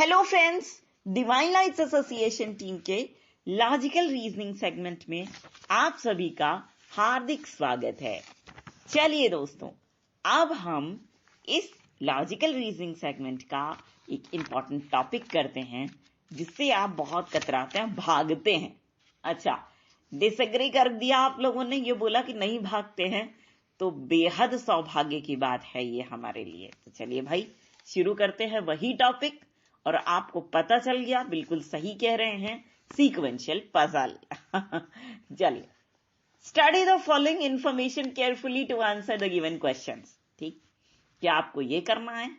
Hello friends, divine lights association team के logical reasoning segment में आप सभी का हार्दिक स्वागत है। चलिए दोस्तों, अब हम इस लॉजिकल रीजनिंग सेगमेंट का एक इम्पॉर्टेंट टॉपिक करते हैं जिससे आप बहुत कतराते हैं, भागते हैं। अच्छा, डिसएग्री कर दिया आप लोगों ने, ये बोला कि नहीं भागते हैं, तो बेहद सौभाग्य की बात है ये हमारे लिए। तो चलिए भाई, शुरू करते हैं वही टॉपिक। और आपको पता चल गया, बिल्कुल सही कह रहे हैं, सीक्वेंशियल पजल। चलिए, study the following information carefully to answer the given questions. ठीक, क्या आपको ये करना है?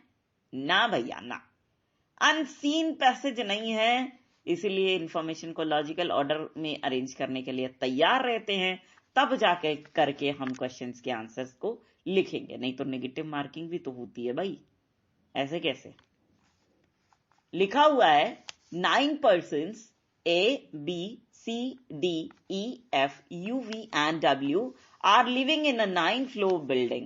ना भैया ना, अनसीन पैसेज नहीं है, इसलिए इंफॉर्मेशन को लॉजिकल ऑर्डर में अरेंज करने के लिए तैयार रहते हैं, तब जाके करके हम क्वेश्चंस के आंसर्स को लिखेंगे। नहीं तो नेगेटिव मार्किंग भी तो होती है भाई, ऐसे कैसे? लिखा हुआ है 9 persons A, B, C, D, E, F, U, V and W are living in a 9-floor building.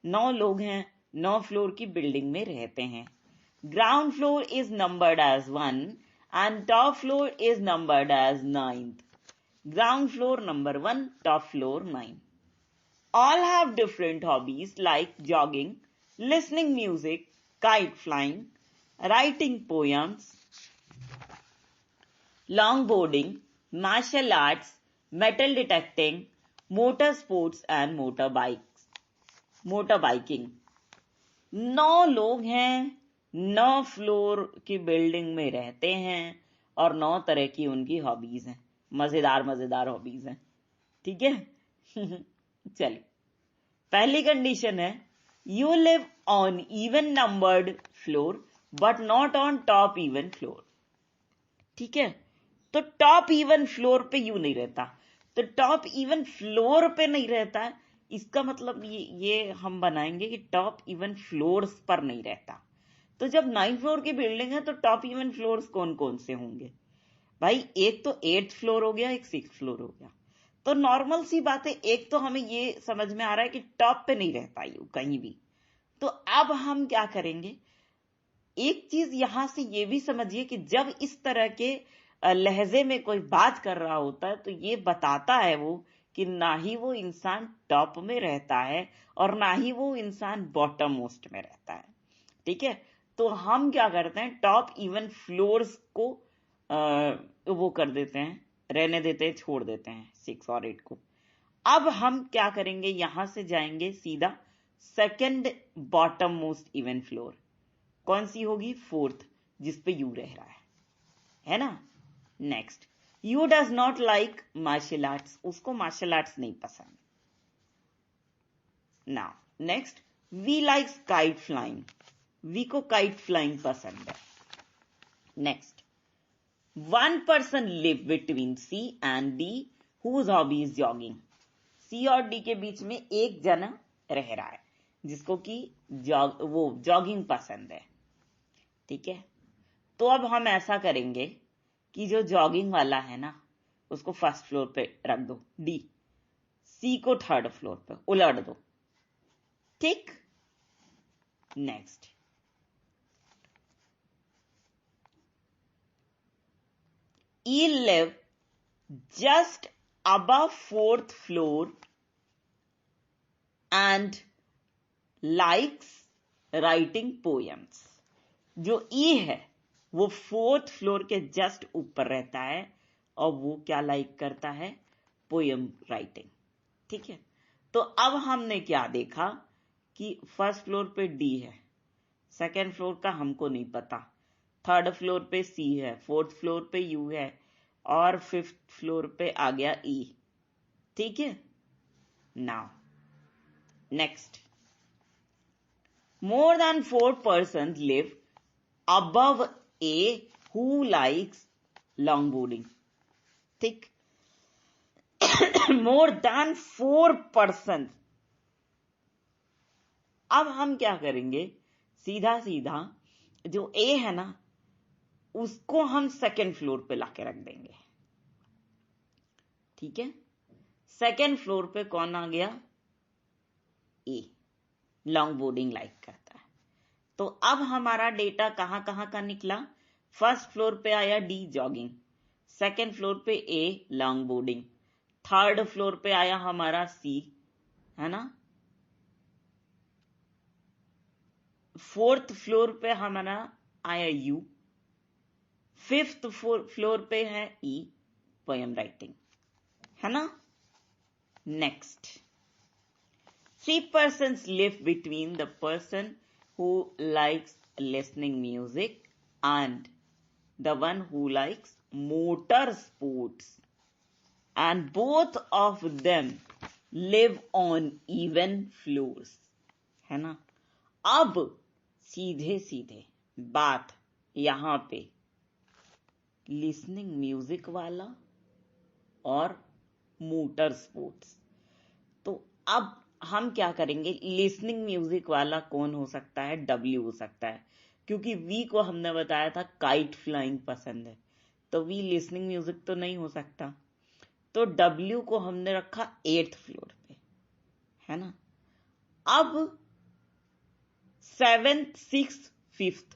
9 लोग हैं, 9 फ्लोर की बिल्डिंग में रहते हैं। Ground floor is numbered as 1 and top floor is numbered as 9th. Ground floor number 1, top floor 9. All have different hobbies like jogging, listening music, kite flying, writing poems, longboarding, martial arts, metal detecting, motor sports and motorbiking. 9 लोग हैं, 9 floor की building में रहते हैं और 9 तरह की उनकी हॉबीज हैं, मजेदार हॉबीज हैं। ठीक है? चलिए, पहली कंडीशन है you live on even numbered floor but not on top even floor. ठीक है, तो टॉप इवन फ्लोर पे यू नहीं रहता, तो टॉप इवन फ्लोर पे नहीं रहता है, इसका मतलब ये हम बनाएंगे कि टॉप इवन फ्लोर्स पर नहीं रहता। तो जब 9 फ्लोर की बिल्डिंग है तो टॉप इवन फ्लोर्स कौन कौन से होंगे भाई? एक तो 8th फ्लोर हो गया, एक 6th फ्लोर हो गया। तो नॉर्मल सी बात है, एक तो हमें ये समझ में आ रहा है कि टॉप पे नहीं रहता यू कहीं भी। तो अब हम क्या करेंगे, एक चीज यहां से ये भी समझिए कि जब इस तरह के लहजे में कोई बात कर रहा होता है तो ये बताता है वो कि ना ही वो इंसान टॉप में रहता है और ना ही वो इंसान बॉटम मोस्ट में रहता है। ठीक है, तो हम क्या करते हैं, टॉप इवन फ्लोर्स को वो कर देते हैं, रहने देते हैं, छोड़ देते हैं 6 और 8 को। अब हम क्या करेंगे, यहां से जाएंगे सीधा second bottom most even floor. कौन सी होगी? 4th, जिसपे यू रह रहा है ना। Next, U does not like martial arts, उसको मार्शल आर्ट्स नहीं पसंद। Now next, V likes kite flying, V को काइट फ्लाइंग पसंद है। Next, 1 person live between C and D whose hobby is jogging. C और D के बीच में एक जना रह रहा है जिसको कि जॉगिंग पसंद है। ठीक है, तो अब हम ऐसा करेंगे कि जो जॉगिंग वाला है ना उसको 1st फ्लोर पे रख दो, डी, सी को 3rd फ्लोर पे उलट दो। ठीक, next, E live just above 4th floor and likes writing poems. जो E है वो 4th फ्लोर के जस्ट ऊपर रहता है और वो क्या लाइक करता है? Poem writing. ठीक है, तो अब हमने क्या देखा कि 1st फ्लोर पे D है, 2nd फ्लोर का हमको नहीं पता, 3rd फ्लोर पे C है, 4th फ्लोर पे U है और 5th फ्लोर पे आ गया E। ठीक है, now next, more than 4 persons live above A who likes longboarding. ठीक, more than 4 persons। अब हम क्या करेंगे, सीधा सीधा जो A है ना उसको हम 2nd फ्लोर पे लाके रख देंगे। ठीक है, 2nd फ्लोर पे कौन आ गया? A, लॉन्ग बोर्डिंग लाइक करता है। तो अब हमारा डेटा कहां कहां का निकला? फर्स्ट फ्लोर पे आया डी जॉगिंग, सेकंड फ्लोर पे a long boarding, third floor पे आया हमारा सी, है ना, फोर्थ फ्लोर पे हमारा आया यू, फिफ्थ फ्लोर पे है ई पोएम राइटिंग, है ना। Next, 3 persons live between the person who likes listening music and the one who likes motor sports, and both of them live on even floors, है ना। अब सीधे सीधे बात यहां पे लिसनिंग म्यूजिक वाला और मोटर स्पोर्ट्स। तो अब हम क्या करेंगे, लिसनिंग म्यूजिक वाला कौन हो सकता है, डब्ल्यू हो सकता है, क्योंकि वी को हमने बताया था काइट फ्लाइंग पसंद है, तो वी लिसनिंग म्यूजिक तो नहीं हो सकता, तो डब्ल्यू को हमने रखा 8th फ्लोर पे, है ना। अब 7th 6th 5th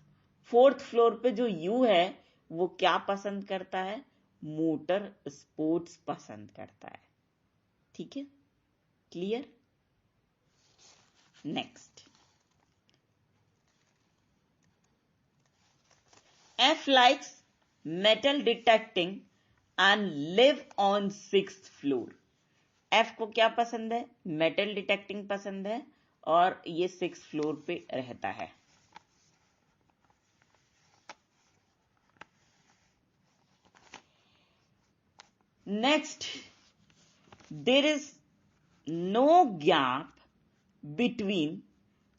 4th floor पे जो यू है वो क्या पसंद करता है, मोटर स्पोर्ट्स पसंद करता है, ठीक है, clear. Next, F likes metal detecting and live on 6th floor. F को क्या पसंद है, मेटल डिटेक्टिंग पसंद है और ये 6th फ्लोर पे रहता है। Next, there is no gap between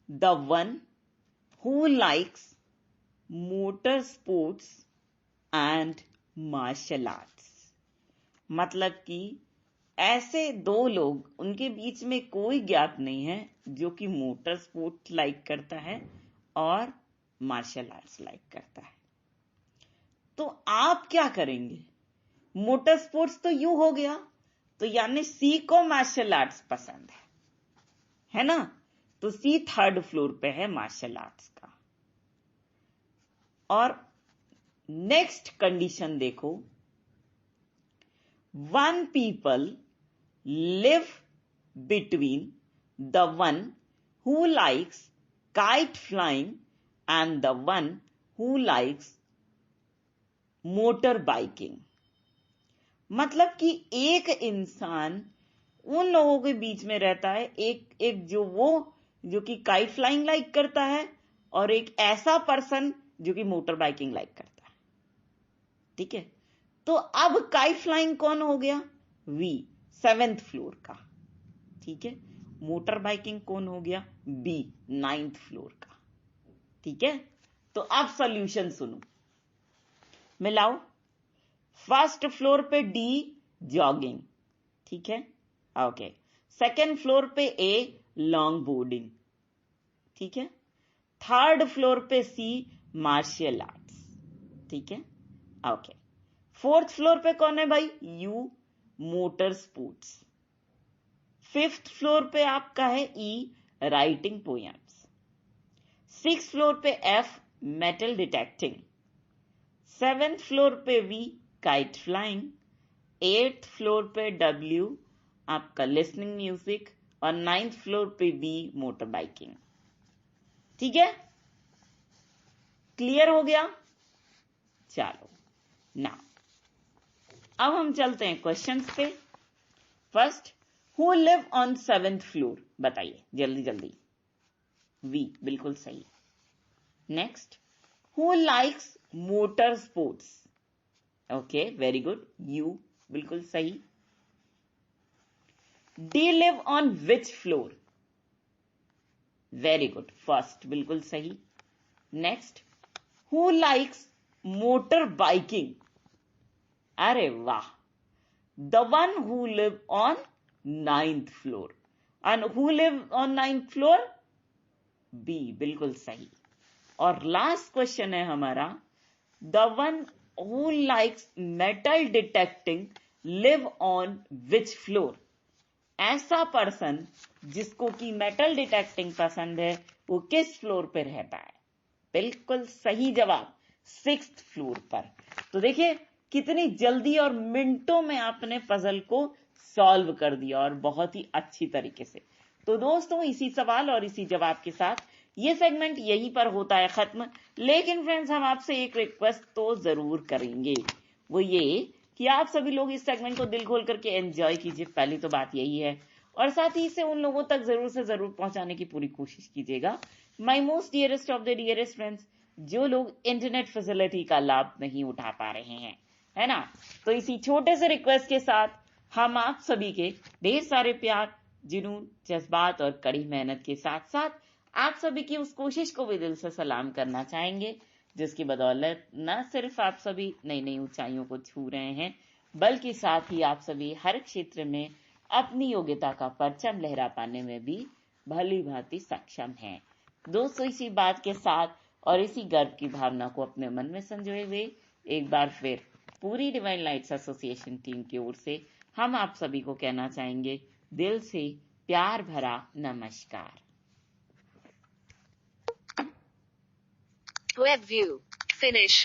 the one who likes motor sports and martial arts। मतलब कि ऐसे दो लोग, उनके बीच में कोई गैप नहीं है जो कि मोटर स्पोर्ट्स लाइक करता है और मार्शल आर्ट्स लाइक करता है। तो आप क्या करेंगे, मोटर स्पोर्ट्स तो यू हो गया, तो यानी सी को मार्शल आर्ट्स पसंद है ना, तो सी 3rd फ्लोर पे है मार्शल आर्ट्स का। और नेक्स्ट कंडीशन देखो, 1 people live between the one who likes kite flying and the one who likes motor biking। मतलब कि एक इंसान उन लोगों के बीच में रहता है, एक जो कि काइट फ्लाइंग लाइक करता है और एक ऐसा पर्सन जो कि मोटर बाइकिंग लाइक करता है, ठीक है। तो अब काइट फ्लाइंग कौन हो गया, वी 7th फ्लोर का, ठीक है। मोटर बाइकिंग कौन हो गया, बी 9th फ्लोर का, ठीक है। तो अब सॉल्यूशन सुनो, मिलाओ। फर्स्ट फ्लोर पे डी जॉगिंग, ठीक है, ओके। सेकेंड फ्लोर पे ए लॉन्ग बोर्डिंग, ठीक है। 3rd फ्लोर पे सी मार्शियल आर्ट्स, ठीक है, ओके। 4th फ्लोर पे कौन है भाई, you motor sports. 5th floor पे आपका है E writing poems. 6th floor पे F metal detecting. 7th floor पे V kite flying. 8th floor पे डब्ल्यू आपका लिसनिंग म्यूजिक और 9th फ्लोर पे बी मोटर बाइकिंग, ठीक है, क्लियर हो गया। चलो ना अब हम चलते हैं क्वेश्चंस पे। First, who live on 7th floor, बताइए जल्दी जल्दी। वी, बिल्कुल सही। Next, who likes motor sports, okay very good, U, बिल्कुल सही। D live on which floor, very good, first, बिल्कुल सही। Next, who likes motor biking, अरे वाह, the one who live on 9th floor. And who live on 9th floor, B, बिल्कुल सही। और last question है हमारा, the one who likes metal detecting live on which floor. ऐसा person जिसको कि मेटल डिटेक्टिंग पसंद है वो किस फ्लोर पे रहता है, बिल्कुल सही जवाब, 6th फ्लोर पर। तो देखिए कितनी जल्दी और मिनटों में आपने पजल को सॉल्व कर दिया और बहुत ही अच्छी तरीके से। तो दोस्तों इसी सवाल और इसी जवाब के साथ ये सेगमेंट यहीं पर होता है खत्म। लेकिन फ्रेंड्स हम आपसे एक रिक्वेस्ट तो जरूर करेंगे, वो ये कि आप सभी लोग इस सेगमेंट को दिल खोल करके एंजॉय कीजिए, पहली तो बात यही है, और साथ ही इसे उन लोगों तक जरूर से जरूर पहुंचाने की पूरी कोशिश कीजिएगा, my most dearest of the dearest friends, जो लोग इंटरनेट फैसिलिटी का लाभ नहीं उठा पा रहे हैं, है ना। तो इसी छोटे से रिक्वेस्ट के साथ हम आप सभी के ढेर सारे प्यार, जुनून, जज्बात और कड़ी मेहनत के साथ साथ आप सभी की उस कोशिश को भी दिल से सलाम करना चाहेंगे, जिसकी बदौलत न सिर्फ आप सभी नई नई ऊंचाइयों को छू रहे हैं, बल्कि साथ ही आप सभी हर क्षेत्र में अपनी योग्यता का परचम लहरा पाने में भी भली भांति सक्षम हैं। दोस्तों इसी बात के साथ और इसी गर्व की भावना को अपने मन में संजोए हुए एक बार फिर पूरी डिवाइन लाइट्स एसोसिएशन टीम की ओर से हम आप सभी को कहना चाहेंगे दिल से प्यार भरा नमस्कार। Web view. Finish.